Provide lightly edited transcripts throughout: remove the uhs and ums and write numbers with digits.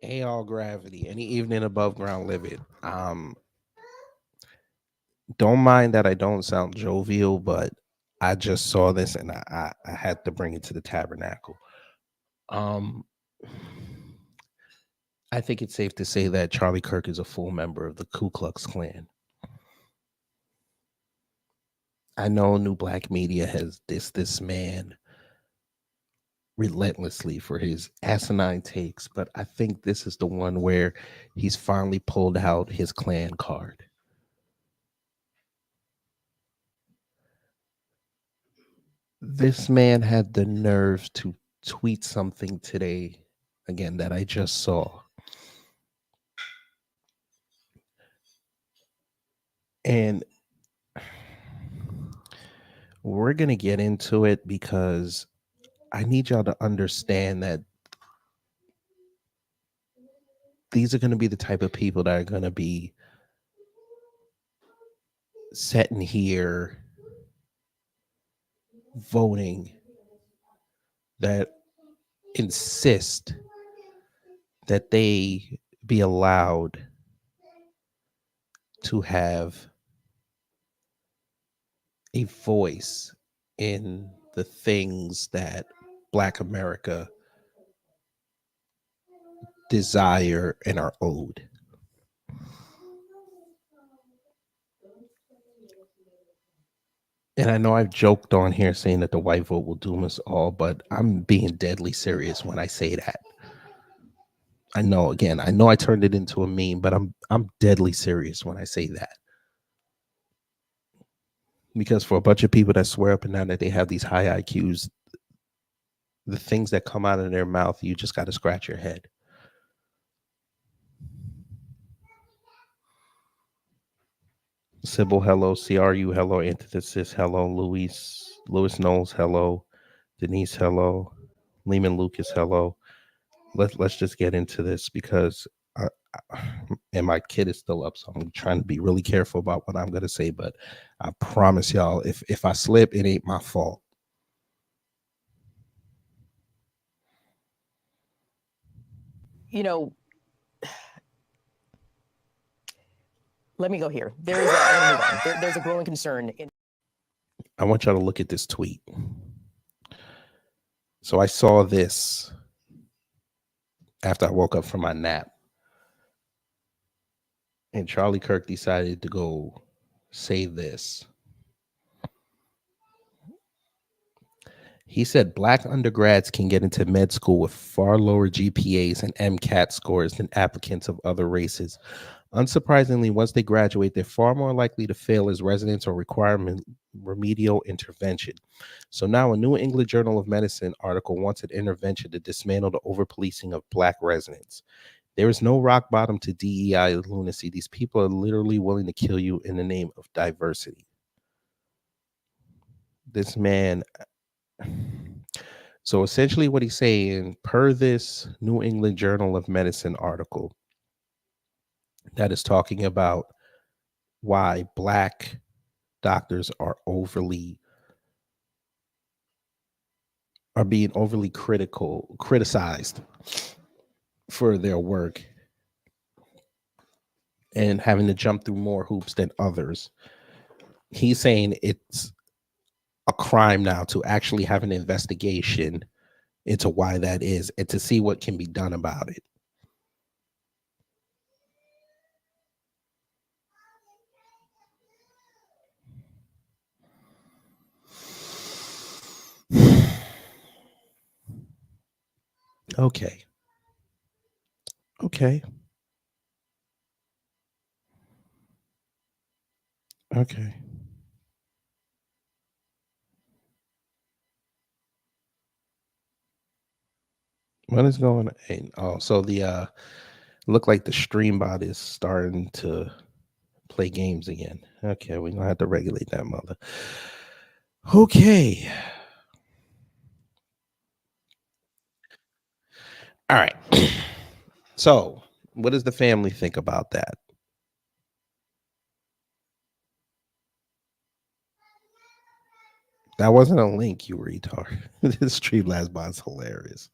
Hey, all gravity. Any evening above ground livid. Don't mind that I don't sound jovial, but I just saw this and I had to bring it to the tabernacle. Um, I think it's safe to say that Charlie Kirk is a full member of the Ku Klux Klan. I know New Black Media has dissed this man relentlessly for his asinine takes, but I think this is the one where he's finally pulled out his Klan card. This man had the nerve to tweet something today, again, that I just saw. And we're going to get into it because I need y'all to understand that these are going to be the type of people that are going to be sitting here voting that insist that they be allowed to have a voice in the things that Black America desire and are owed. And I know I've joked on here saying that the white vote will doom us all, but I'm being deadly serious when I say that. I know, again, I know I turned it into a meme, but I'm deadly serious when I say that. Because for a bunch of people that swear up and down that they have these high IQs, the things that come out of their mouth, you just got to scratch your head. Sybil, hello. CRU, hello. Antithesis, hello. Lewis Knowles, hello. Denise, hello. Lehman Lucas, hello. Let's just get into this because and my kid is still up, so I'm trying to be really careful about what I'm gonna say. But I promise y'all, if I slip, it ain't my fault. You know, let me go here. There's a growing concern. I want y'all to look at this tweet. So I saw this after I woke up from my nap. And Charlie Kirk decided to go say this. He said Black undergrads can get into med school with far lower GPAs and MCAT scores than applicants of other races. Unsurprisingly, once they graduate, they're far more likely to fail as residents or require remedial intervention. So now a New England Journal of Medicine article wants an intervention to dismantle the overpolicing of Black residents. There is no rock bottom to DEI lunacy. These people are literally willing to kill you in the name of diversity. This man. So essentially what he's saying, per this New England Journal of Medicine article that is talking about why Black doctors are being overly criticized for their work and having to jump through more hoops than others. He's saying it's a crime now to actually have an investigation into why that is and to see what can be done about it. Okay. Okay. Okay. What is going on? Oh, so the look like the stream bot is starting to play games again. Okay, we're gonna have to regulate that mother. Okay. All right. So, what does the family think about that? That wasn't a link, you retard. This Streamlabs bot's hilarious.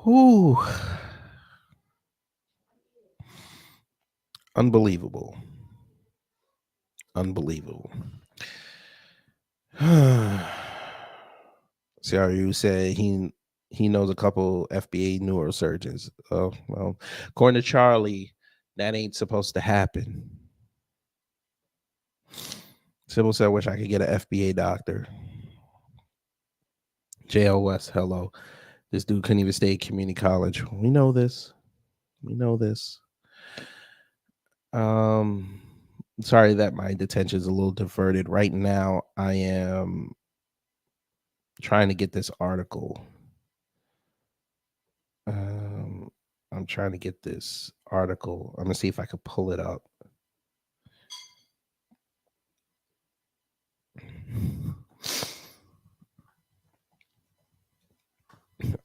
Whew. Unbelievable. Unbelievable. CRU said he knows a couple FBA neurosurgeons. Oh well, according to Charlie, that ain't supposed to happen. Sybil said, "Wish I could get an FBA doctor." JLS, hello. This dude couldn't even stay at community college. We know this. We know this. Um, sorry that my attention is a little diverted. Right now, I am trying to get this article. Um, I'm trying to get this article. I'm gonna see if I could pull it up.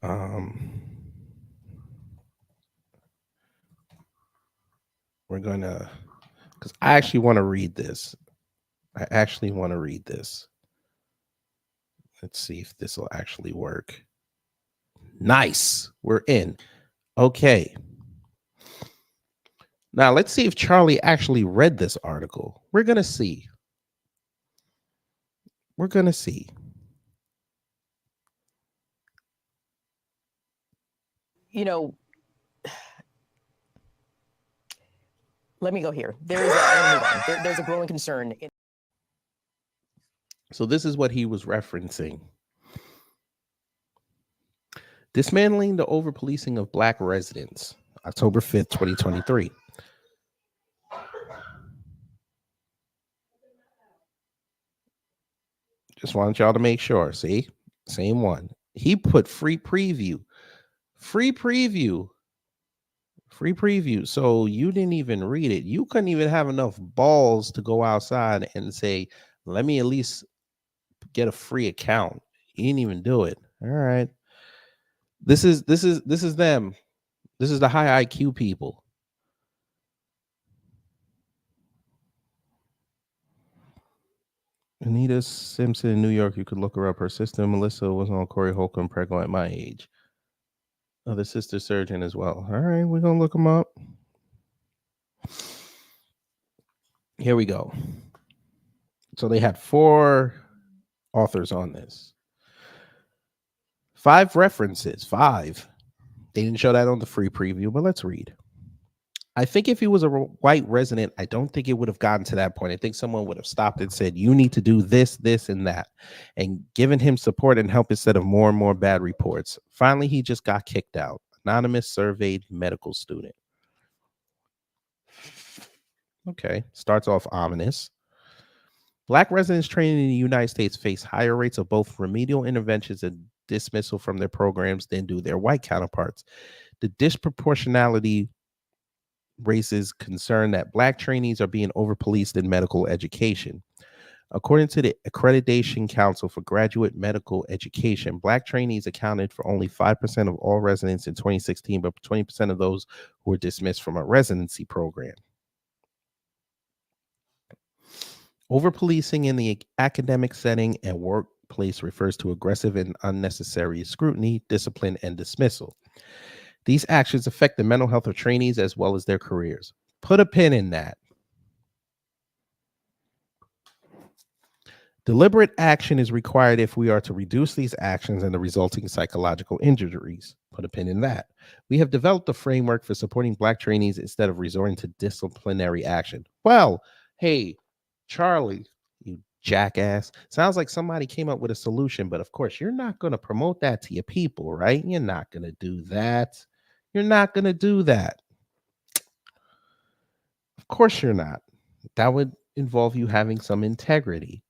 Um, we're gonna, because I actually want to read this. I actually want to read this. Let's see if this will actually work. Nice. We're in. Okay. Now let's see if Charlie actually read this article. We're gonna see. We're gonna see. You know, let me go here. There's I'm gonna move on. There's a growing concern. So this is what he was referencing. Dismantling the over policing of black residents, October 5th, 2023. Just wanted y'all to make sure. See? Same one. He put free preview. Free preview. Free preview. So you didn't even read it. You couldn't even have enough balls to go outside and say, let me at least get a free account. You didn't even do it. All right. This is them. This is the high IQ people. Anita Simpson in New York. You could look her up. Her sister Melissa was on Corey Holcomb, pregnant at my age. Other sister surgeon as well. All right, we're gonna look them up. Here we go. So they had 4 authors on this. 5 references. 5. They didn't show that on the free preview, but let's read. I think if he was a white resident, I don't think it would have gotten to that point. I think someone would have stopped and said, you need to do this, this, and that, and given him support and help instead of more and more bad reports. Finally, he just got kicked out. Anonymous surveyed medical student. Okay, starts off ominous. Black residents training in the United States face higher rates of both remedial interventions and dismissal from their programs than do their white counterparts. The disproportionality raises concern that black trainees are being overpoliced in medical education. According to the Accreditation Council for Graduate Medical Education, black trainees accounted for only 5% of all residents in 2016, but 20% of those who were dismissed from a residency program. Overpolicing in the academic setting and workplace refers to aggressive and unnecessary scrutiny, discipline, and dismissal. These actions affect the mental health of trainees as well as their careers. Put a pin in that. Deliberate action is required if we are to reduce these actions and the resulting psychological injuries. Put a pin in that. We have developed a framework for supporting black trainees instead of resorting to disciplinary action. Well, hey, Charlie, you jackass. Sounds like somebody came up with a solution, but of course, you're not going to promote that to your people, right? You're not going to do that. You're not going to do that. Of course, you're not. That would involve you having some integrity.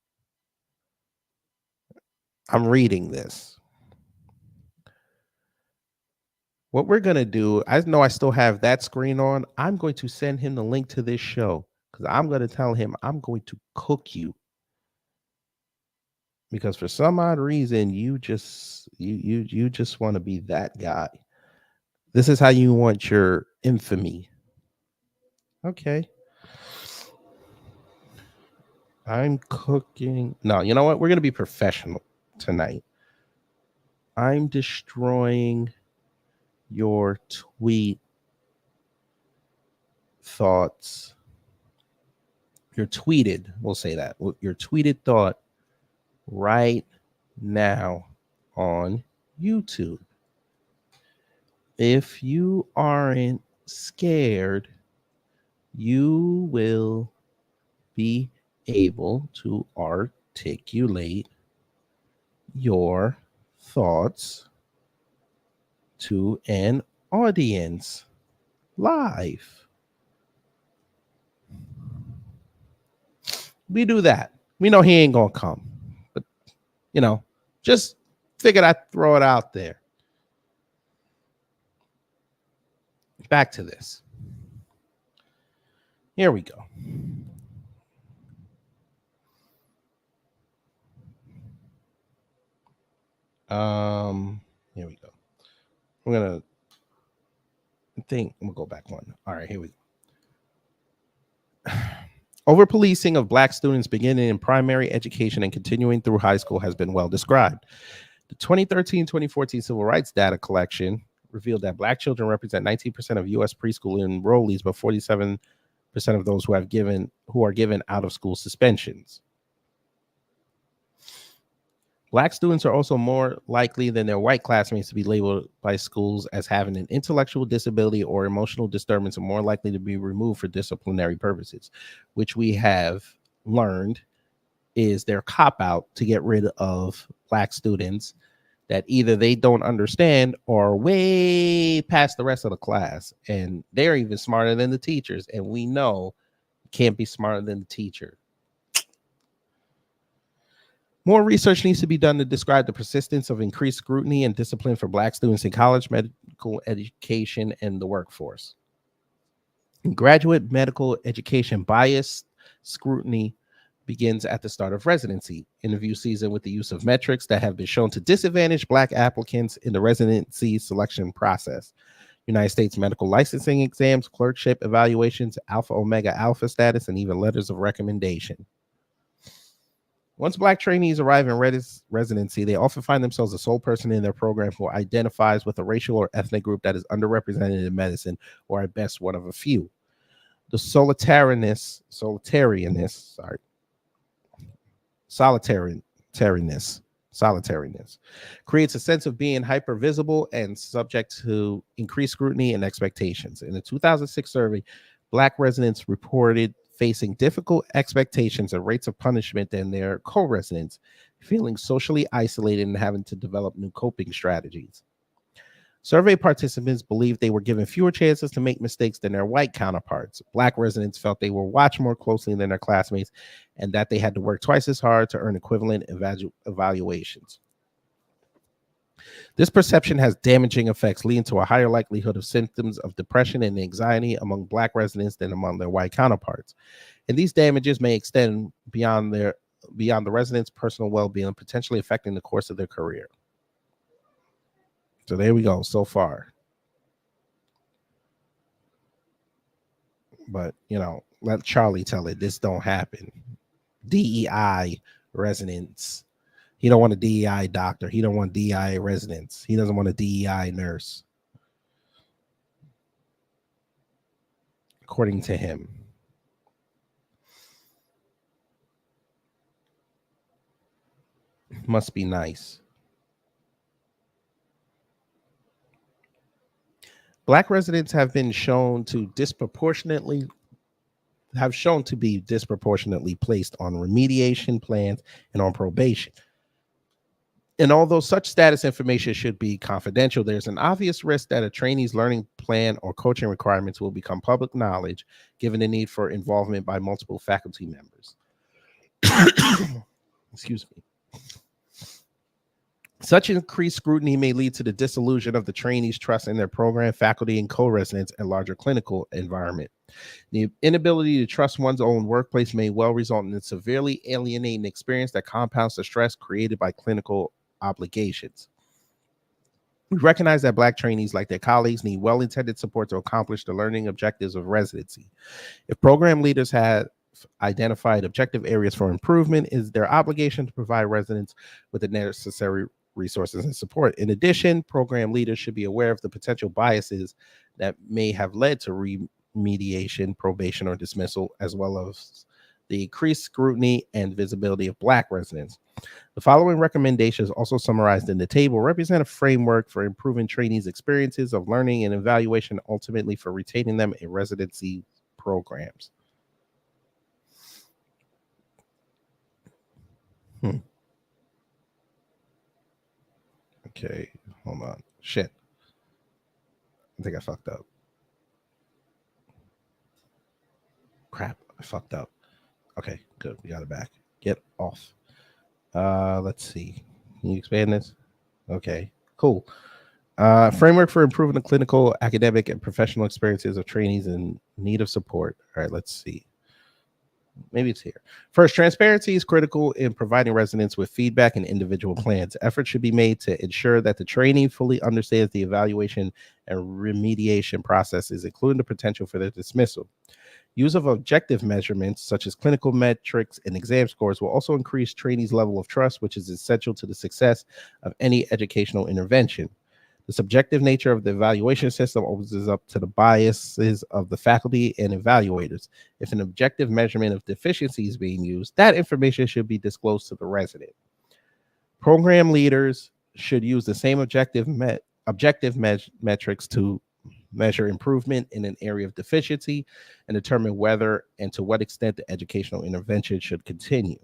I'm reading this. What we're going to do, I know I still have that screen on. I'm going to send him the link to this show because I'm going to tell him I'm going to cook you. Because for some odd reason, you just want to be that guy. This is how you want your infamy. Okay. I'm cooking. No, you know what? We're going to be professional tonight. I'm destroying your tweet thoughts. Your tweeted, we'll say that. Your tweeted thought right now on YouTube. If you aren't scared, you will be able to articulate your thoughts to an audience live. We do that. We know he ain't gonna come, but just figured I'd throw it out there. Back to this. Here we go. Here we go. I'm gonna I'm gonna go back one. All right, here we go. Over policing of black students beginning in primary education and continuing through high school has been well described. The 2013-2014 Civil Rights Data Collection revealed that black children represent 19% of U.S. preschool enrollees, but 47% of those who are given out of school suspensions. Black students are also more likely than their white classmates to be labeled by schools as having an intellectual disability or emotional disturbance, and more likely to be removed for disciplinary purposes, which we have learned is their cop-out to get rid of black students that either they don't understand or way past the rest of the class, and they're even smarter than the teachers, and we know you can't be smarter than the teacher. More research needs to be done to describe the persistence of increased scrutiny and discipline for black students in college, medical education, and the workforce. In graduate medical education, biased scrutiny begins at the start of residency interview season with the use of metrics that have been shown to disadvantage black applicants in the residency selection process. United States medical licensing exams, clerkship evaluations, alpha omega alpha status, and even letters of recommendation. Once black trainees arrive in residency, they often find themselves the sole person in their program who identifies with a racial or ethnic group that is underrepresented in medicine, or at best one of a few. The solitariness creates a sense of being hyper visible and subject to increased scrutiny and expectations. In a 2006 survey, black residents reported facing difficult expectations and rates of punishment than their co-residents, feeling socially isolated and having to develop new coping strategies. Survey participants believed they were given fewer chances to make mistakes than their white counterparts. Black residents felt they were watched more closely than their classmates and that they had to work twice as hard to earn equivalent evaluations. This perception has damaging effects, leading to a higher likelihood of symptoms of depression and anxiety among black residents than among their white counterparts. And these damages may extend beyond the residents' personal well-being, potentially affecting the course of their career. So there we go, so far. But, let Charlie tell it. This don't happen. DEI residents. He don't want a DEI doctor. He don't want DEI residents. He doesn't want a DEI nurse. According to him. Must be nice. Black residents have been shown to be disproportionately placed on remediation plans and on probation. And although such status information should be confidential, there's an obvious risk that a trainee's learning plan or coaching requirements will become public knowledge, given the need for involvement by multiple faculty members. Excuse me. Such increased scrutiny may lead to the disillusion of the trainees' trust in their program, faculty, and co-residents and larger clinical environment. The inability to trust one's own workplace may well result in a severely alienating experience that compounds the stress created by clinical obligations. We recognize that Black trainees, like their colleagues, need well-intended support to accomplish the learning objectives of residency. If program leaders had identified objective areas for improvement, it is their obligation to provide residents with the necessary resources and support. In addition, program leaders should be aware of the potential biases that may have led to remediation, probation, or dismissal, as well as the increased scrutiny and visibility of Black residents. The following recommendations, also summarized in the table, represent a framework for improving trainees' experiences of learning and evaluation, ultimately for retaining them in residency programs. Okay, hold on. Shit. I think I fucked up. Crap, I fucked up. Okay, good. We got it back. Get off. Let's see. Can you expand this? Okay, cool. Framework for improving the clinical, academic, and professional experiences of trainees in need of support. All right, let's see. Maybe it's here. First, transparency is critical in providing residents with feedback and individual plans. Efforts should be made to ensure that the trainee fully understands the evaluation and remediation processes, including the potential for their dismissal. Use of objective measurements, such as clinical metrics and exam scores, will also increase trainees' level of trust, which is essential to the success of any educational intervention. The subjective nature of the evaluation system opens up to the biases of the faculty and evaluators. If an objective measurement of deficiency is being used, that information should be disclosed to the resident. Program leaders should use the same objective metrics to measure improvement in an area of deficiency and determine whether and to what extent the educational intervention should continue.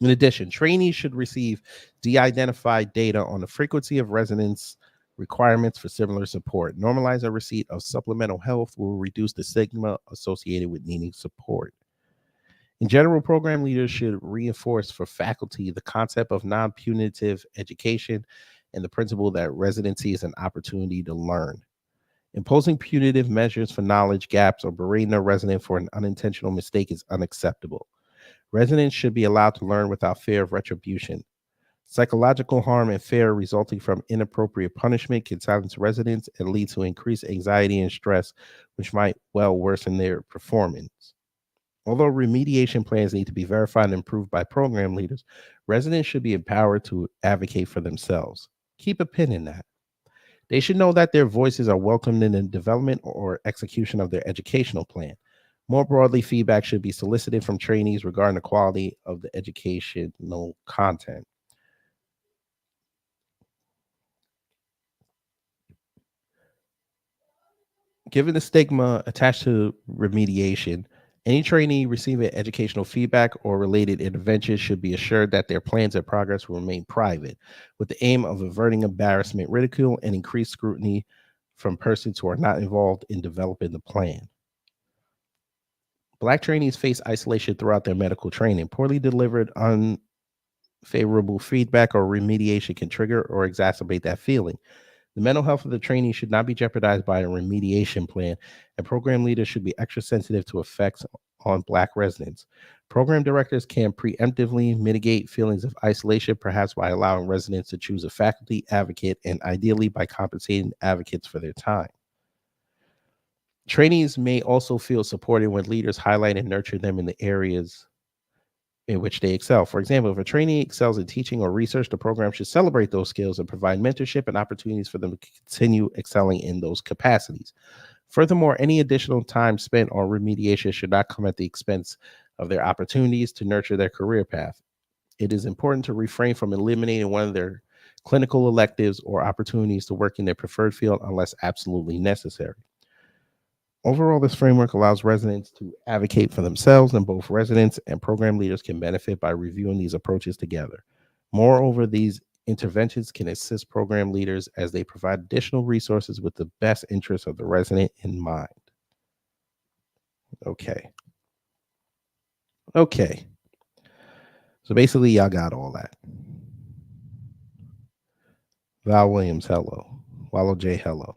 In addition, trainees should receive de-identified data on the frequency of residents' requirements for similar support. Normalize a receipt of supplemental health will reduce the stigma associated with needing support. In general, program leaders should reinforce for faculty the concept of non-punitive education and the principle that residency is an opportunity to learn. Imposing punitive measures for knowledge gaps or berating a resident for an unintentional mistake is unacceptable. Residents should be allowed to learn without fear of retribution. Psychological harm and fear resulting from inappropriate punishment can silence residents and lead to increased anxiety and stress, which might well worsen their performance. Although remediation plans need to be verified and approved by program leaders, residents should be empowered to advocate for themselves. Keep a pin in that. They should know that their voices are welcomed in the development or execution of their educational plan. More broadly, feedback should be solicited from trainees regarding the quality of the educational content. Given the stigma attached to remediation, any trainee receiving educational feedback or related interventions should be assured that their plans and progress will remain private, with the aim of averting embarrassment, ridicule, and increased scrutiny from persons who are not involved in developing the plan. Black trainees face isolation throughout their medical training. Poorly delivered, unfavorable feedback or remediation can trigger or exacerbate that feeling. The mental health of the trainee should not be jeopardized by a remediation plan, and program leaders should be extra sensitive to effects on Black residents. Program directors can preemptively mitigate feelings of isolation, perhaps by allowing residents to choose a faculty advocate and ideally by compensating advocates for their time. Trainees may also feel supported when leaders highlight and nurture them in the areas in which they excel. For example, if a trainee excels in teaching or research, the program should celebrate those skills and provide mentorship and opportunities for them to continue excelling in those capacities. Furthermore, any additional time spent on remediation should not come at the expense of their opportunities to nurture their career path. It is important to refrain from eliminating one of their clinical electives or opportunities to work in their preferred field unless absolutely necessary. Overall, this framework allows residents to advocate for themselves, and both residents and program leaders can benefit by reviewing these approaches together. Moreover, these interventions can assist program leaders as they provide additional resources with the best interests of the resident in mind. Okay. So basically, y'all got all that. Val Williams, hello. Wallow J, hello.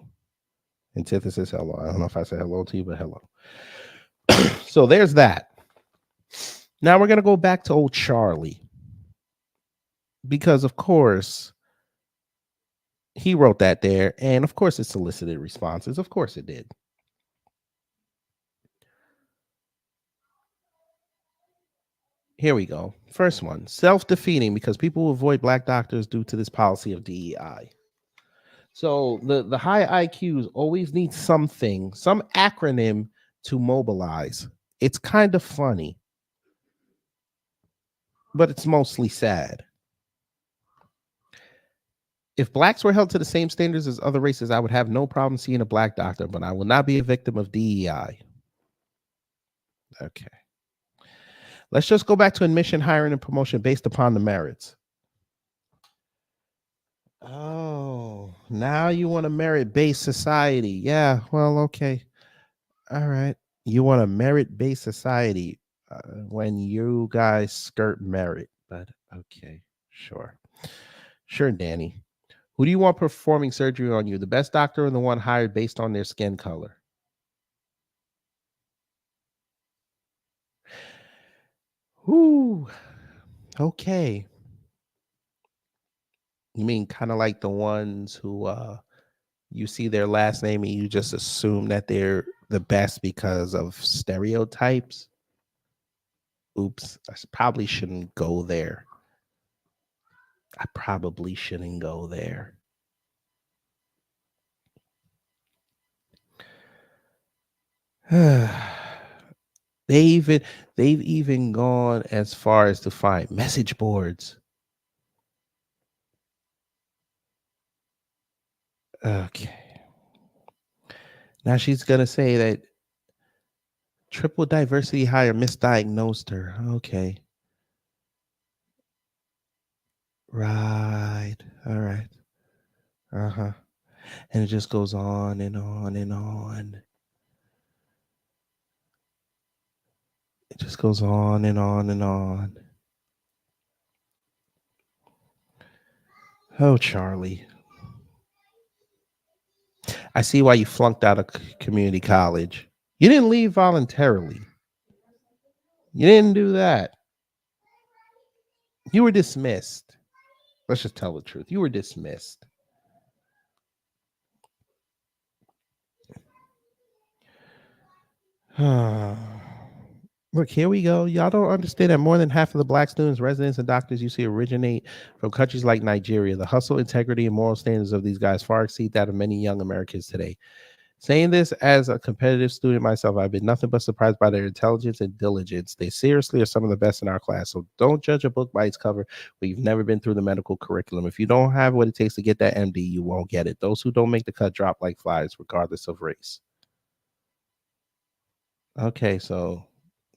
Antithesis, hello. I don't know if I said hello to you, but hello. So there's that. Now we're going to go back to old Charlie. Because, of course, he wrote that there. And, of course, it solicited responses. Of course it did. Here we go. First one, self-defeating because people avoid black doctors due to this policy of DEI. So the high IQs always need something, some acronym to mobilize. It's kind of funny, but it's mostly sad. If blacks were held to the same standards as other races, I would have no problem seeing a black doctor, but I will not be a victim of DEI. Okay. Let's just go back to admission, hiring, and promotion based upon the merits. Oh, now you want a merit-based society. Yeah, well, okay. All right. You want a merit-based society when you guys skirt merit, but okay, sure. Sure, Danny. Who do you want performing surgery on you? The best doctor or the one hired based on their skin color? Whoo. Okay. You mean kind of like the ones who you see their last name and you just assume that they're the best because of stereotypes? Oops, probably shouldn't go there. I probably shouldn't go there. they even they've even gone as far as to find message boards. Okay. Now she's gonna say that triple diversity hire misdiagnosed her. Okay. Right. All right. Uh-huh. And it just goes on and on and on. It just goes on and on and on. Oh, Charlie. I see why you flunked out of community college. You didn't leave voluntarily. You didn't do that. You were dismissed. Let's just tell the truth. You were dismissed. Look, here we go. Y'all don't understand that more than half of the black students, residents, and doctors you see originate from countries like Nigeria. The hustle, integrity, and moral standards of these guys far exceed that of many young Americans today. Saying this as a competitive student myself, I've been nothing but surprised by their intelligence and diligence. They seriously are some of the best in our class. So don't judge a book by its cover when you've never been through the medical curriculum. If you don't have what it takes to get that MD, you won't get it. Those who don't make the cut drop like flies, regardless of race. Okay, so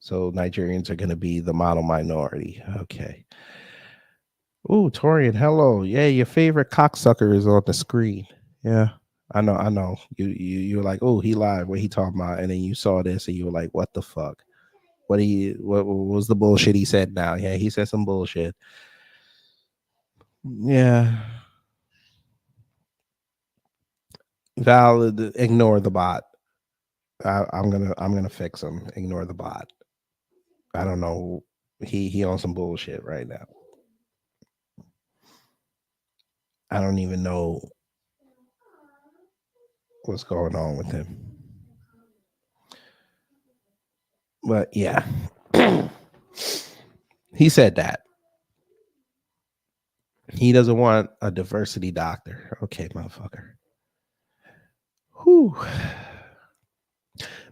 Nigerians are going to be the model minority. Okay. Ooh, Torian, hello. Yeah, your favorite cocksucker is on the screen. Yeah, I know, I know. You were like, oh, he lied. What he talking about? And then you saw this, and you were like, what the fuck? What was the bullshit he said? Now, yeah, he said some bullshit. Yeah, valid. Ignore the bot. I'm gonna fix him. Ignore the bot. I don't know. He on some bullshit right now. I don't even know what's going on with him. But yeah, he said that he doesn't want a diversity doctor. Okay, motherfucker. Whew.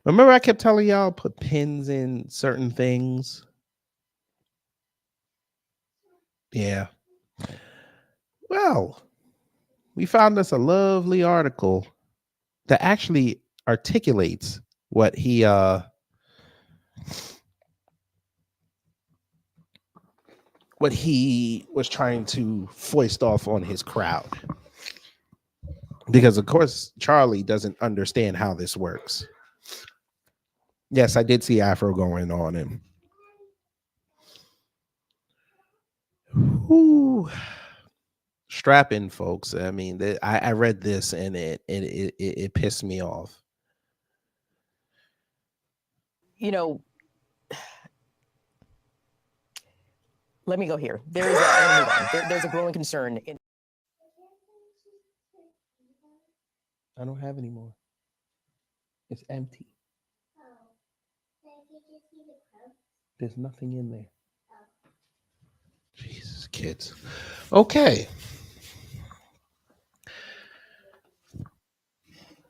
Remember, I kept telling y'all put pins in certain things. Yeah. Well, we found us a lovely article that actually articulates what he was trying to foist off on his crowd. Because of course Charlie doesn't understand how this works. Yes, I did see Afro going on him. Whew. Strap in, folks. I mean, I read this and it pissed me off. You know, let me go here. There is I'm going to move on. There's a growing concern in. I don't have any more. It's empty. There's nothing in there. Jesus, kids. Okay.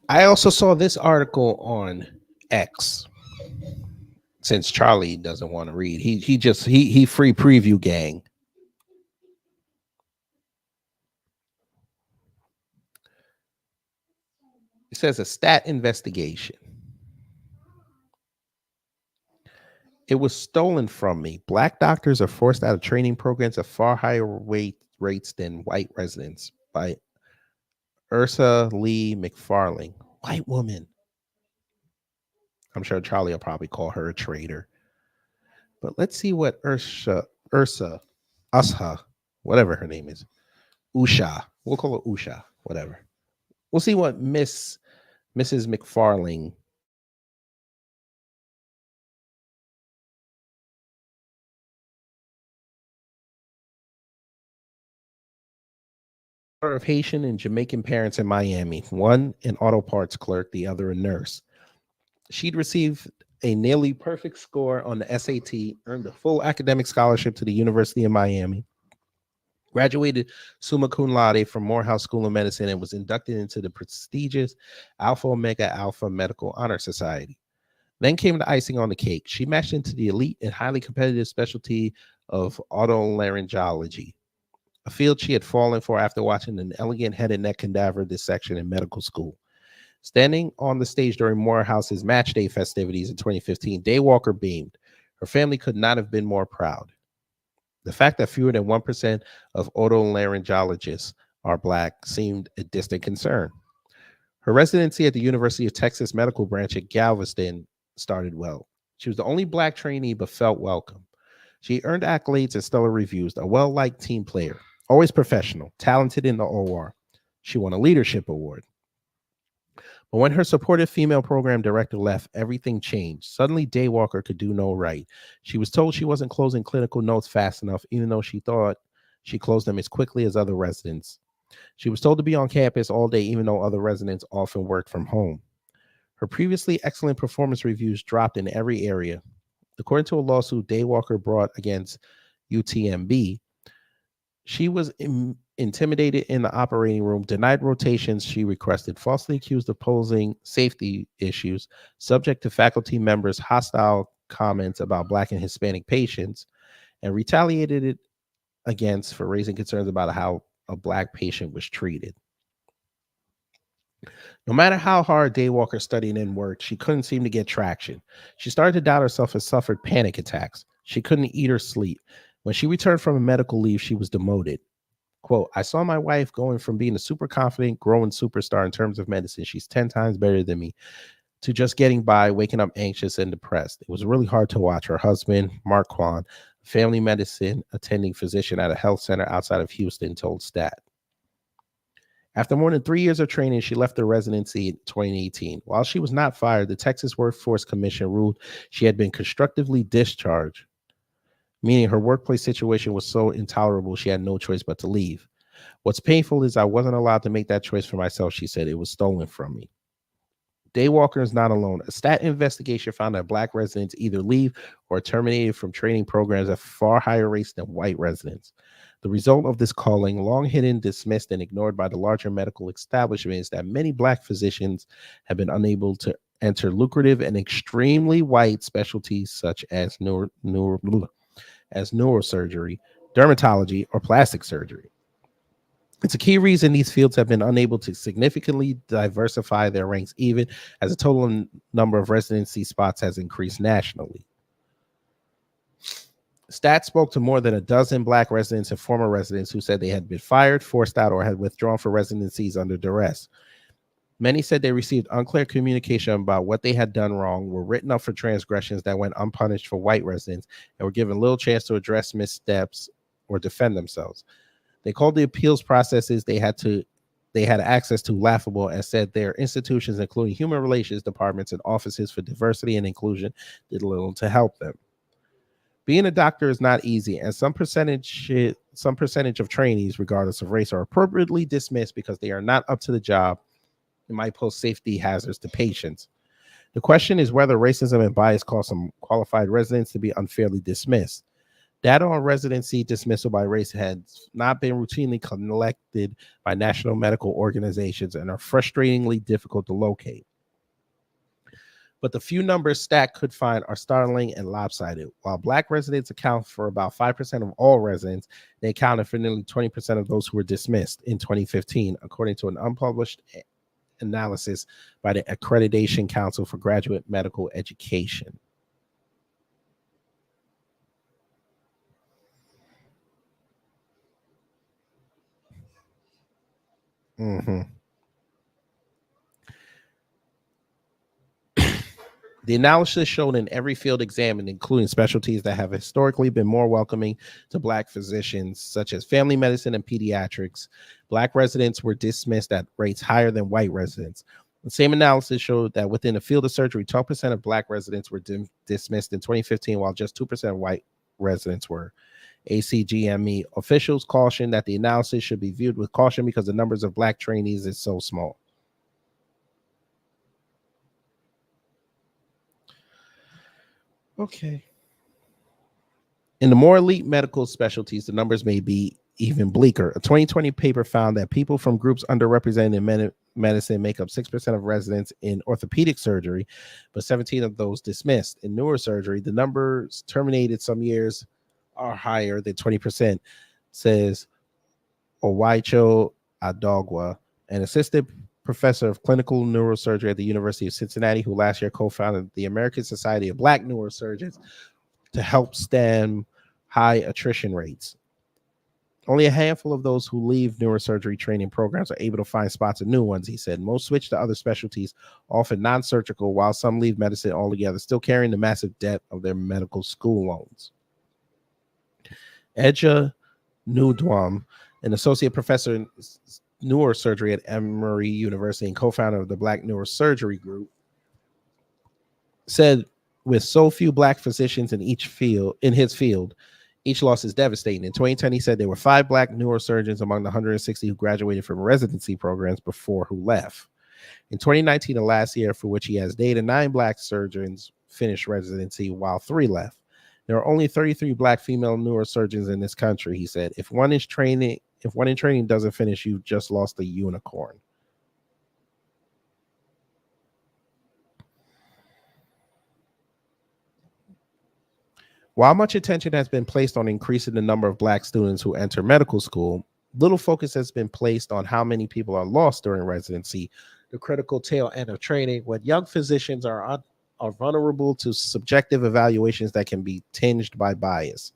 I also saw this article on X. Since Charlie doesn't want to read, he free preview gang. It says a stat investigation. It was stolen from me. Black doctors are forced out of training programs at far higher rates than white residents by Ursa Lee McFarling. White woman. I'm sure Charlie will probably call her a traitor. But let's see what Usha, whatever her name is, Usha. We'll call her Usha, whatever. We'll see what Mrs. McFarling of Haitian and Jamaican parents in Miami, one an auto parts clerk, the other a nurse. She'd received a nearly perfect score on the SAT, earned a full academic scholarship to the University of Miami, graduated summa cum laude from Morehouse School of Medicine, and was inducted into the prestigious Alpha Omega Alpha Medical Honor Society. Then came the icing on the cake. She matched into the elite and highly competitive specialty of otolaryngology, a field she had fallen for after watching an elegant head and neck cadaver dissection in medical school. Standing on the stage during Morehouse's match day festivities in 2015, Daywalker beamed. Her family could not have been more proud. The fact that fewer than 1% of otolaryngologists are Black seemed a distant concern. Her residency at the University of Texas Medical Branch at Galveston started well. She was the only Black trainee but felt welcome. She earned accolades and stellar reviews, a well-liked team player, always professional, talented in the OR. She won a leadership award. But when her supportive female program director left, everything changed. Suddenly, Daywalker could do no right. She was told she wasn't closing clinical notes fast enough, even though she thought she closed them as quickly as other residents. She was told to be on campus all day, even though other residents often worked from home. Her previously excellent performance reviews dropped in every area. According to a lawsuit Daywalker brought against UTMB, she was intimidated in the operating room, denied rotations she requested, falsely accused of posing safety issues, subject to faculty members' hostile comments about Black and Hispanic patients, and retaliated it against for raising concerns about how a Black patient was treated. No matter how hard Daywalker studied and worked, she couldn't seem to get traction. She started to doubt herself and suffered panic attacks. She couldn't eat or sleep. When she returned from a medical leave, she was demoted. Quote, I saw my wife going from being a super confident, growing superstar in terms of medicine, she's 10 times better than me, to just getting by, waking up anxious and depressed. It was really hard to watch. Her husband, Mark Kwan, family medicine attending physician at a health center outside of Houston, told Stat. After more than 3 years of training, she left the residency in 2018. While she was not fired, the Texas Workforce Commission ruled she had been constructively discharged, meaning her workplace situation was so intolerable she had no choice but to leave. What's painful is I wasn't allowed to make that choice for myself, she said. It was stolen from me. Daywalker is not alone. A stat investigation found that Black residents either leave or are terminated from training programs at far higher rates than white residents. The result of this calling, long hidden, dismissed, and ignored by the larger medical establishment, is that many Black physicians have been unable to enter lucrative and extremely white specialties such as neurosurgery, dermatology, or plastic surgery. It's a key reason these fields have been unable to significantly diversify their ranks, even as the total number of residency spots has increased nationally. Stats spoke to more than a dozen Black residents and former residents who said they had been fired, forced out, or had withdrawn from residencies under duress. Many said they received unclear communication about what they had done wrong, were written up for transgressions that went unpunished for white residents, and were given little chance to address missteps or defend themselves. They called the appeals processes they had access to laughable, and said their institutions, including human relations departments and offices for diversity and inclusion, did little to help them. Being a doctor is not easy, and some percentage of trainees, regardless of race, are appropriately dismissed because they are not up to the job and might pose safety hazards to patients. The question is whether racism and bias cause some qualified residents to be unfairly dismissed. Data on residency dismissal by race has not been routinely collected by national medical organizations and are frustratingly difficult to locate. But the few numbers Stack could find are startling and lopsided. While Black residents account for about 5% of all residents, they accounted for nearly 20% of those who were dismissed in 2015, according to an unpublished analysis by the Accreditation Council for Graduate Medical Education. Mm-hmm. The analysis showed in every field examined, including specialties that have historically been more welcoming to Black physicians, such as family medicine and pediatrics, Black residents were dismissed at rates higher than white residents. The same analysis showed that within the field of surgery, 12% of Black residents were dismissed in 2015, while just 2% of white residents were. ACGME officials cautioned that the analysis should be viewed with caution because the numbers of Black trainees is so small. Okay. In the more elite medical specialties, the numbers may be even bleaker. A 2020 paper found that people from groups underrepresented in medicine make up 6% of residents in orthopedic surgery, but 17 of those dismissed. In neurosurgery, the numbers terminated some years are higher than 20%, says Owaicho Adogwa, an assistant professor of clinical neurosurgery at the University of Cincinnati, who last year co-founded the American Society of Black Neurosurgeons to help stem high attrition rates. Only a handful of those who leave neurosurgery training programs are able to find spots in new ones, he said. Most switch to other specialties, often non-surgical, while some leave medicine altogether, still carrying the massive debt of their medical school loans. Eja Nudwam, an associate professor in neurosurgery at Emory University and co-founder of the Black Neurosurgery Group, said with so few Black physicians in his field, each loss is devastating. In 2010, he said there were 5 Black neurosurgeons among the 160 who graduated from residency programs before who left. In 2019, the last year for which he has data, 9 Black surgeons finished residency while 3 left. There are only 33 Black female neurosurgeons in this country, he said. If one in training doesn't finish, you've just lost a unicorn. While much attention has been placed on increasing the number of Black students who enter medical school, little focus has been placed on how many people are lost during residency, the critical tail end of training, when young physicians are vulnerable to subjective evaluations that can be tinged by bias.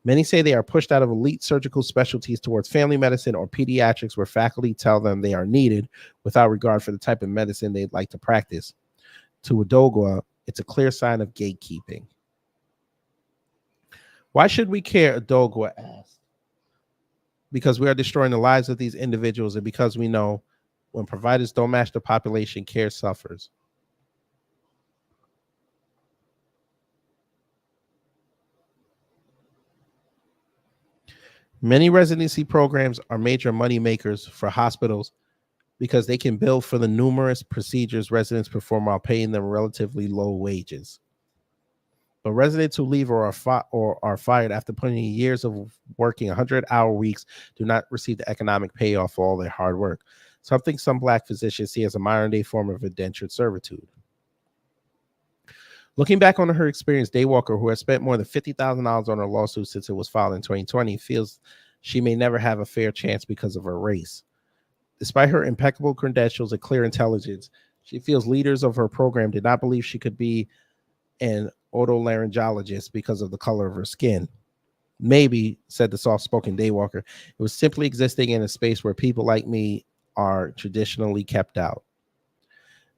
Many say they are pushed out of elite surgical specialties towards family medicine or pediatrics, where faculty tell them they are needed without regard for the type of medicine they'd like to practice. To Adogwa, it's a clear sign of gatekeeping. Why should we care? Adogwa asked. Because we are destroying the lives of these individuals, and because we know when providers don't match the population, care suffers. Many residency programs are major money makers for hospitals because they can bill for the numerous procedures residents perform while paying them relatively low wages. But residents who leave or are fired after putting in years of working 100-hour weeks do not receive the economic payoff for all their hard work, something some Black physicians see as a modern-day form of indentured servitude. Looking back on her experience, Daywalker, who has spent more than $50,000 on her lawsuit since it was filed in 2020, feels she may never have a fair chance because of her race. Despite her impeccable credentials and clear intelligence, she feels leaders of her program did not believe she could be an otolaryngologist because of the color of her skin. Maybe, said the soft-spoken Daywalker, it was simply existing in a space where people like me are traditionally kept out.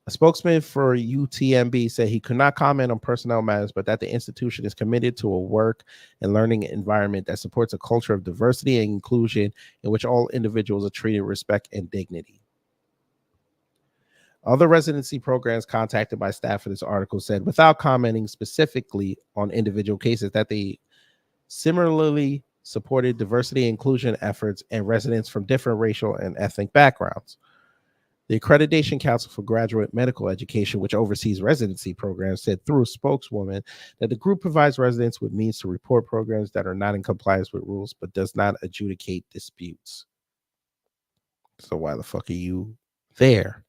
A spokesman for UTMB said he could not comment on personnel matters, but that the institution is committed to a work and learning environment that supports a culture of diversity and inclusion in which all individuals are treated with respect and dignity. Other residency programs contacted by staff for this article said, without commenting specifically on individual cases, that they similarly supported diversity and inclusion efforts and residents from different racial and ethnic backgrounds. The Accreditation Council for Graduate Medical Education, which oversees residency programs, said through a spokeswoman that the group provides residents with means to report programs that are not in compliance with rules, but does not adjudicate disputes. So why the fuck are you there?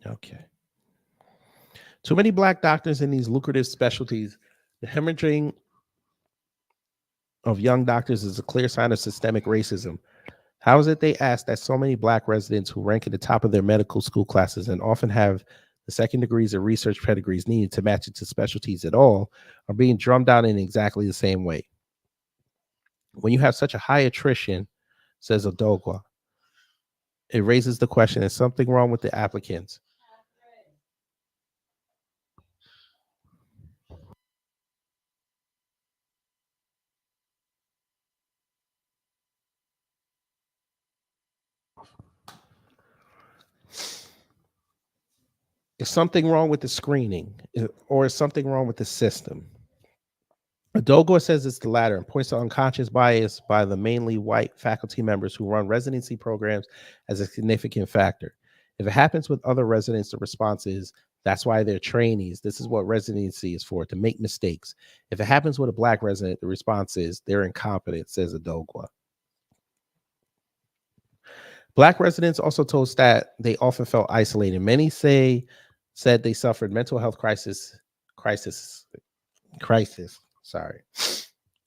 Okay. Too many black doctors in these lucrative specialties. The hemorrhaging of young doctors is a clear sign of systemic racism. How is it, they ask, that so many black residents who rank at the top of their medical school classes and often have the second degrees and research pedigrees needed to match it to specialties at all are being drummed out in exactly the same way? When you have such a high attrition, says Odogwa, it raises the question, is something wrong with the applicants? Is something wrong with the screening? Or is something wrong with the system? Adogwa says it's the latter and points to unconscious bias by the mainly white faculty members who run residency programs as a significant factor. If it happens with other residents, the response is, that's why they're trainees. This is what residency is for, to make mistakes. If it happens with a black resident, the response is, they're incompetent, says Adogwa. Black residents also told Stat they often felt isolated. Many said they suffered mental health crisis, sorry.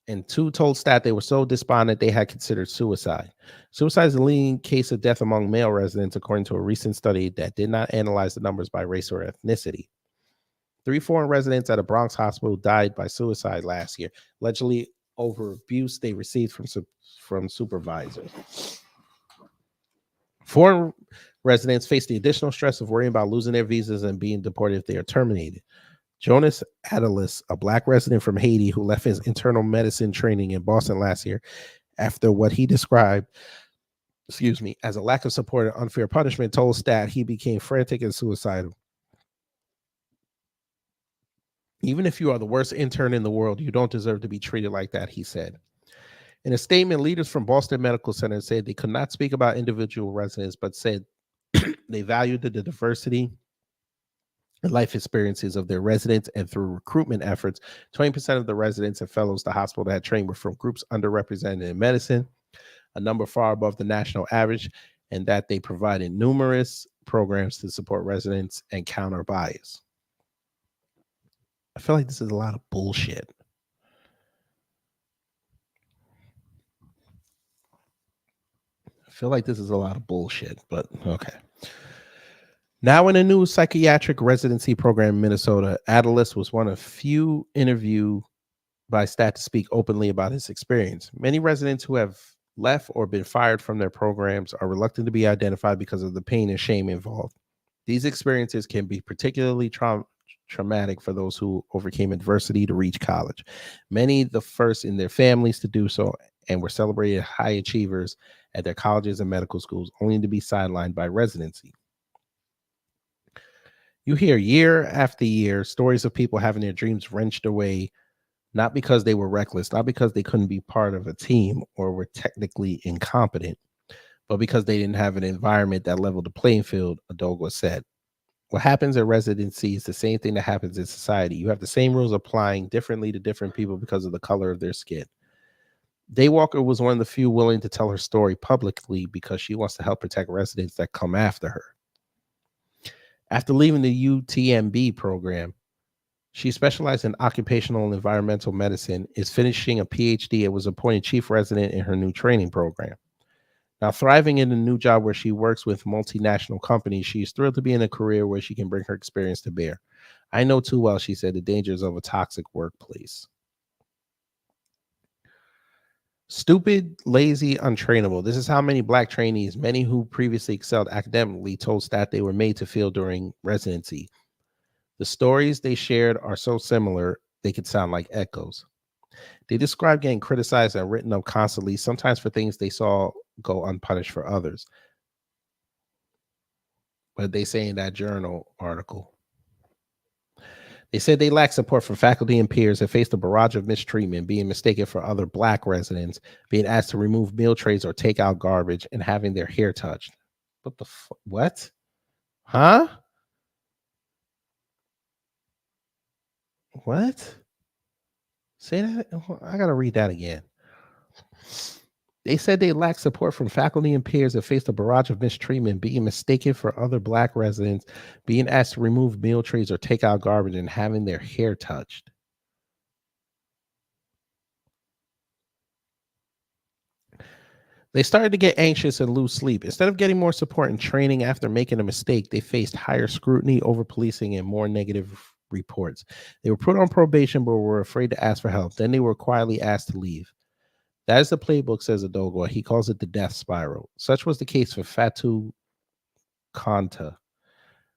And two told Stat they were so despondent they had considered suicide. Suicide is the leading case of death among male residents, according to a recent study that did not analyze the numbers by race or ethnicity. 3 foreign residents at a Bronx hospital died by suicide last year, allegedly over abuse they received from supervisors. Foreign residents face the additional stress of worrying about losing their visas and being deported if they are terminated. Jonas Adalis, a black resident from Haiti who left his internal medicine training in Boston last year after what he described, as a lack of support and unfair punishment, told Stat he became frantic and suicidal. Even if you are the worst intern in the world, you don't deserve to be treated like that, he said. In a statement, leaders from Boston Medical Center said they could not speak about individual residents, but said they valued the diversity and life experiences of their residents, and through recruitment efforts, 20% of the residents and fellows the hospital had trained were from groups underrepresented in medicine, a number far above the national average, and that they provided numerous programs to support residents and counter bias. I feel like this is a lot of bullshit. But okay. Now, in a new psychiatric residency program in Minnesota, Adalis was one of few interviewed by Stat to speak openly about his experience. Many residents who have left or been fired from their programs are reluctant to be identified because of the pain and shame involved. These experiences can be particularly traumatic for those who overcame adversity to reach college. Many the first in their families to do so, and were celebrated high achievers at their colleges and medical schools, only to be sidelined by residency. You hear year after year stories of people having their dreams wrenched away, not because they were reckless, not because they couldn't be part of a team or were technically incompetent, but because they didn't have an environment that leveled the playing field, Adogwa said. What happens at residency is the same thing that happens in society. You have the same rules applying differently to different people because of the color of their skin. Daywalker was one of the few willing to tell her story publicly because she wants to help protect residents that come after her. After leaving the UTMB program, she specialized in occupational and environmental medicine, is finishing a PhD, and was appointed chief resident in her new training program. Now, thriving in a new job where she works with multinational companies, she is thrilled to be in a career where she can bring her experience to bear. I know too well, she said, the dangers of a toxic workplace. Stupid, lazy, untrainable. This is how many black trainees, many who previously excelled academically, told Stat they were made to feel during residency. The stories they shared are so similar, they could sound like echoes. They described getting criticized and written up constantly, sometimes for things they saw go unpunished for others. What did they say in that journal article? They said they lacked support from faculty and peers and faced a barrage of mistreatment, being mistaken for other black residents, being asked to remove meal trays or take out garbage, and having their hair touched. What the what? Huh? What? Say that? I gotta read that again. They said they lacked support from faculty and peers and faced a barrage of mistreatment, being mistaken for other black residents, being asked to remove meal trays or take out garbage, and having their hair touched. They started to get anxious and lose sleep. Instead of getting more support and training after making a mistake, they faced higher scrutiny, over policing, and more negative reports. They were put on probation but were afraid to ask for help. Then they were quietly asked to leave. That is the playbook, says Adogo. He calls it the death spiral. Such was the case for Fatu Kanta.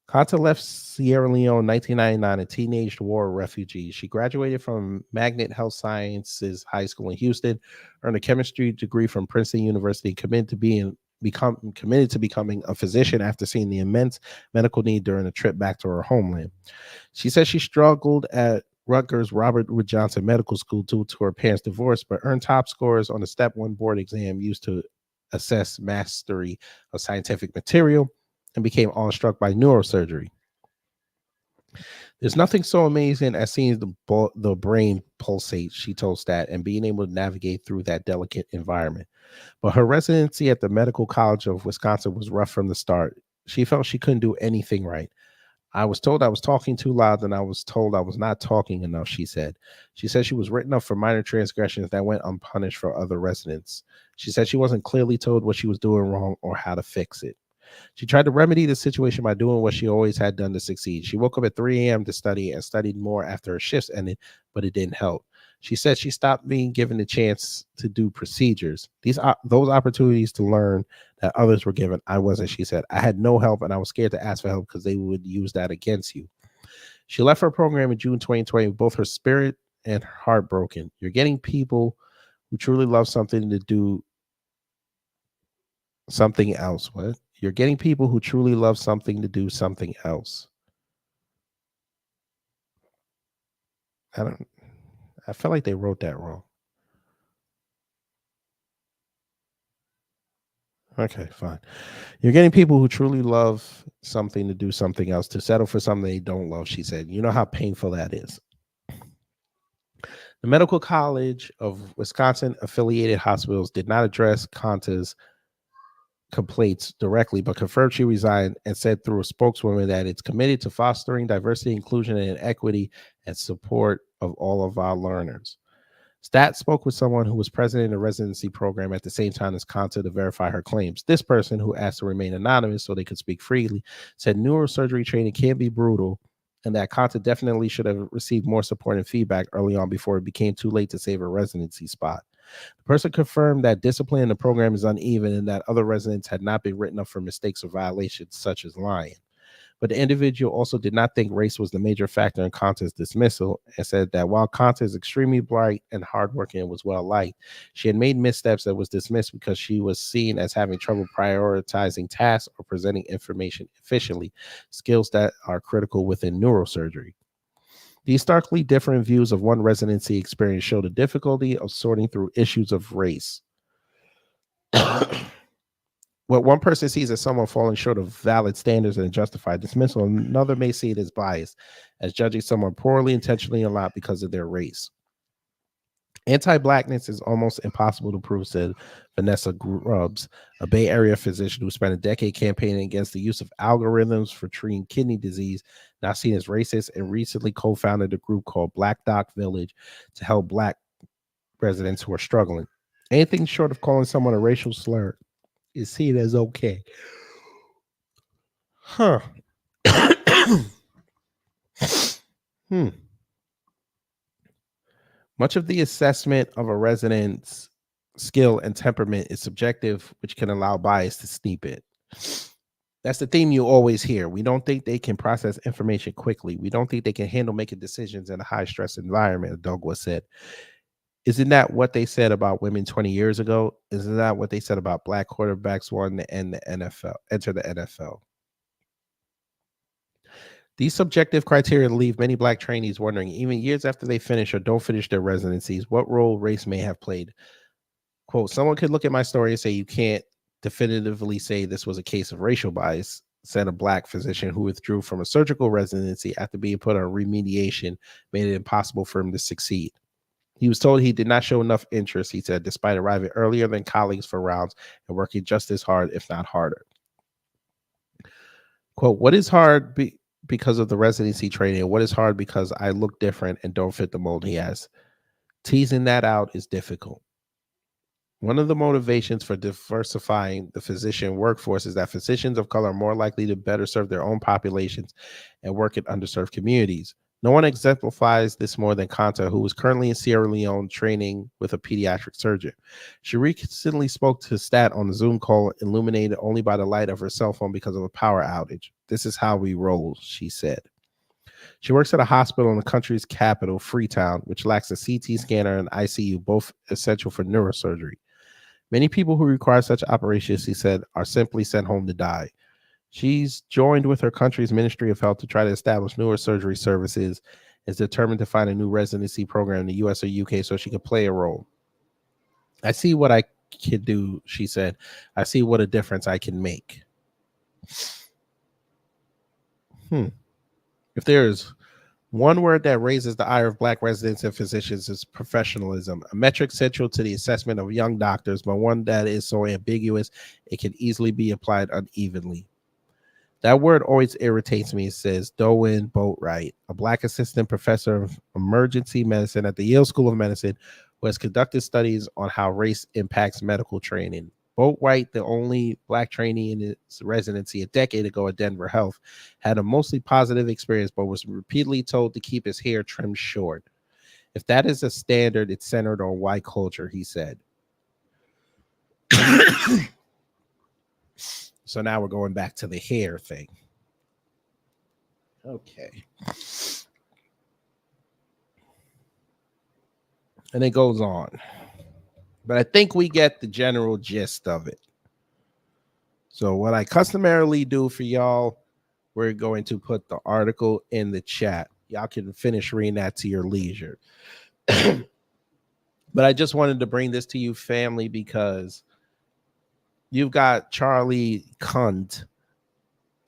Kanta left Sierra Leone in 1999, a teenage war refugee. She graduated from Magnet Health Sciences High School in Houston, earned a chemistry degree from Princeton University, committed to becoming a physician after seeing the immense medical need during a trip back to her homeland. She says she struggled at Rutgers Robert Wood Johnson Medical School due to her parents' divorce, but earned top scores on the Step 1 board exam used to assess mastery of scientific material and became awestruck by neurosurgery. There's nothing so amazing as seeing the brain pulsate, she told Stat, and being able to navigate through that delicate environment. But her residency at the Medical College of Wisconsin was rough from the start. She felt she couldn't do anything right. I was told I was talking too loud, and I was told I was not talking enough, she said. She said she was written up for minor transgressions that went unpunished for other residents. She said she wasn't clearly told what she was doing wrong or how to fix it. She tried to remedy the situation by doing what she always had done to succeed. She woke up at 3 a.m. to study and studied more after her shifts ended, but it didn't help. She said she stopped being given the chance to do procedures. Those opportunities to learn that others were given, I wasn't, she said. I had no help and I was scared to ask for help because they would use that against you. She left her program in June 2020 with both her spirit and her heart broken. You're getting people who truly love something to do something else. What? You're getting people who truly love something to do something else. I feel like they wrote that wrong. Okay, fine. You're getting people who truly love something to do something else, to settle for something they don't love, she said. You know how painful that is. The Medical College of Wisconsin affiliated hospitals did not address Kanta's complaints directly, but confirmed she resigned and said through a spokeswoman that it's committed to fostering diversity, inclusion, and equity and support of all of our learners. Stat spoke with someone who was president of the residency program at the same time as Kanta to verify her claims. This person, who asked to remain anonymous so they could speak freely, said neurosurgery training can be brutal and that Kanta definitely should have received more support and feedback early on before it became too late to save a residency spot. The person confirmed that discipline in the program is uneven and that other residents had not been written up for mistakes or violations such as lying. But the individual also did not think race was the major factor in Kanta's dismissal and said that while Kanta is extremely bright and hardworking and was well liked, she had made missteps that was dismissed because she was seen as having trouble prioritizing tasks or presenting information efficiently, skills that are critical within neurosurgery. These starkly different views of one residency experience show the difficulty of sorting through issues of race. What one person sees as someone falling short of valid standards and justified dismissal, another may see it as bias, as judging someone poorly, intentionally, a lot because of their race. Anti-blackness is almost impossible to prove, said Vanessa Grubbs, a Bay Area physician who spent a decade campaigning against the use of algorithms for treating kidney disease, now seen as racist, and recently co-founded a group called Black Doc Village to help black residents who are struggling. Anything short of calling someone a racial slur is seen as okay. Huh. Much of the assessment of a resident's skill and temperament is subjective, which can allow bias to steep it. That's the theme you always hear. We don't think they can process information quickly. We don't think they can handle making decisions in a high stress environment, Douglas said. Isn't that what they said about women 20 years ago? Isn't that what they said about black quarterbacks wanting to end the NFL, enter the NFL? These subjective criteria leave many black trainees wondering, even years after they finish or don't finish their residencies, what role race may have played. Quote, someone could look at my story and say you can't definitively say this was a case of racial bias, said a black physician who withdrew from a surgical residency after being put on remediation made it impossible for him to succeed. He was told he did not show enough interest, he said, despite arriving earlier than colleagues for rounds and working just as hard, if not harder. Quote, what is hard because of the residency training, and what is hard because I look different and don't fit the mold, he has. Teasing that out is difficult. One of the motivations for diversifying the physician workforce is that physicians of color are more likely to better serve their own populations and work in underserved communities. No one exemplifies this more than Kanta, who is currently in Sierra Leone training with a pediatric surgeon. She recently spoke to Stat on a Zoom call, illuminated only by the light of her cell phone because of a power outage. This is how we roll, she said. She works at a hospital in the country's capital, Freetown, which lacks a CT scanner and ICU, both essential for neurosurgery. Many people who require such operations, he said, are simply sent home to die. She's joined with her country's Ministry of Health to try to establish neurosurgery services, is determined to find a new residency program in the US or UK so she could play a role. I see what I can do, she said. I see what a difference I can make. If there's one word that raises the ire of black residents and physicians is professionalism, a metric central to the assessment of young doctors, but one that is so ambiguous it can easily be applied unevenly. That word always irritates me, says Dowen Boatwright, a black assistant professor of emergency medicine at the Yale School of Medicine, who has conducted studies on how race impacts medical training. Boatwright, the only black trainee in his residency a decade ago at Denver Health, had a mostly positive experience, but was repeatedly told to keep his hair trimmed short. If that is a standard, it's centered on white culture, he said. So now we're going back to the hair thing. Okay. And it goes on. But I think we get the general gist of it. So what I customarily do for y'all, we're going to put the article in the chat. Y'all can finish reading that to your leisure. But I just wanted to bring this to you, family, because you've got Charlie Cunt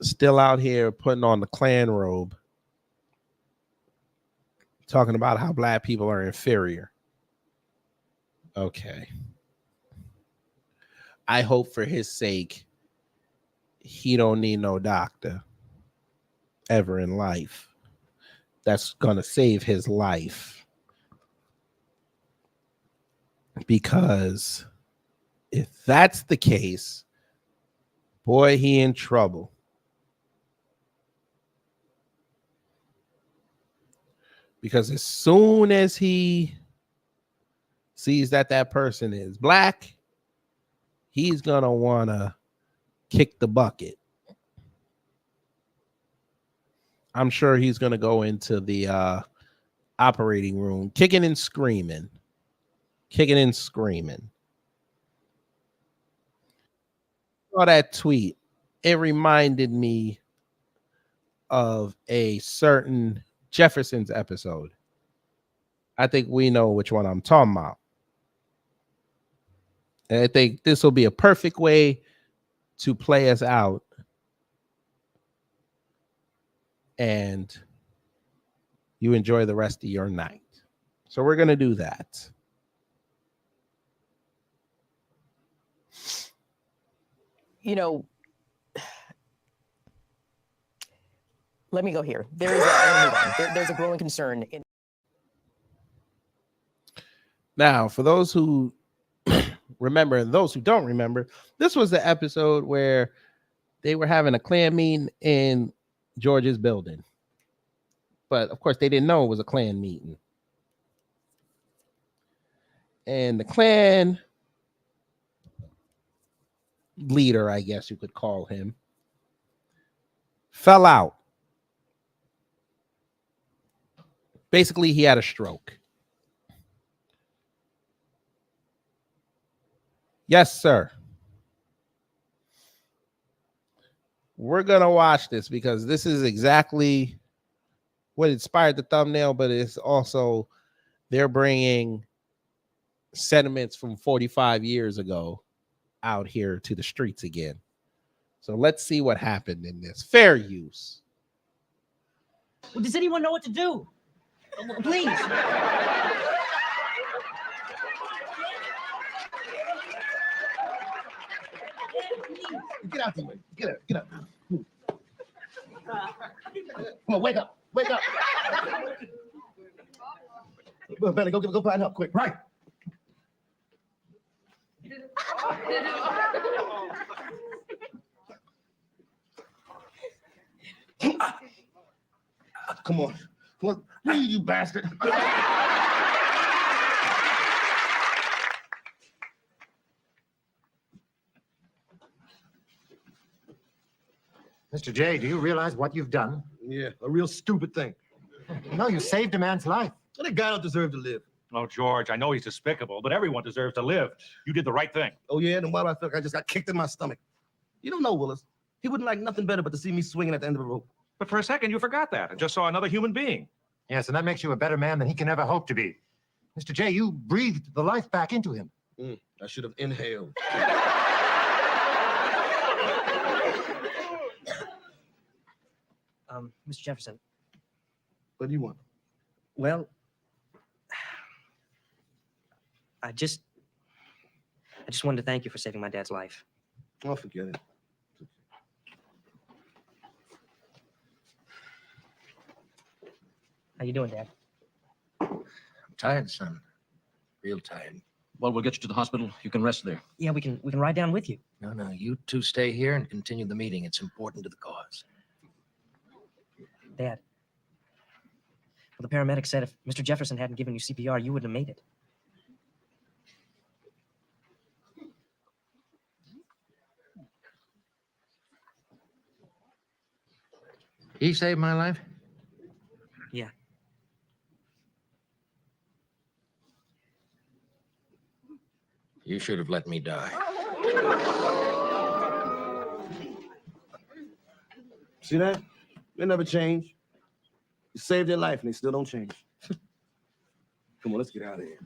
still out here putting on the Klan robe, talking about how black people are inferior. Okay. I hope for his sake he don't need no doctor ever in life that's gonna save his life, because if that's the case, boy, he in trouble. Because as soon as he sees that that person is black, he's gonna want to kick the bucket. I'm sure he's gonna go into the operating room kicking and screaming. Saw that tweet. It reminded me of a certain Jefferson's episode. I think we know which one I'm talking about. And I think this will be a perfect way to play us out and you enjoy the rest of your night. So we're going to do that. You know, let me go here. There's a growing concern in. Now, for those who remember and those who don't remember, this was the episode where they were having a Klan meeting in George's building. But of course, they didn't know it was a Klan meeting. And the Klan leader, I guess you could call him, fell out. Basically, he had a stroke. Yes, sir. We're going to watch this because this is exactly what inspired the thumbnail, but it's also they're bringing sentiments from 45 years ago out here to the streets again. So let's see what happened in this. Fair use. Well, does anyone know what to do? Please. Get out the way. Get up. Come on, wake up. Well, Benny, go find help quick. Right. Come on. Read, you bastard. Mr. J, do you realize what you've done? Yeah, a real stupid thing. No, you saved a man's life. That guy don't deserve to live. Oh, George, I know he's despicable, but everyone deserves to live. You did the right thing. Oh, yeah? Then why do I feel like I just got kicked in my stomach? You don't know, Willis. He wouldn't like nothing better but to see me swinging at the end of a rope. But for a second, you forgot that and just saw another human being. Yes, and that makes you a better man than he can ever hope to be. Mr. J, you breathed the life back into him. I should have inhaled. Mr. Jefferson. What do you want? Well, I just wanted to thank you for saving my dad's life. Oh, forget it. How you doing, Dad? I'm tired, son. Real tired. Well, we'll get you to the hospital. You can rest there. Yeah, we can ride down with you. No, you two stay here and continue the meeting. It's important to the cause. Dad. Well, the paramedic said if Mr. Jefferson hadn't given you CPR, you wouldn't have made it. He saved my life? Yeah. You should have let me die. See that? They never change. You saved their life and they still don't change. Come on, let's get out of here.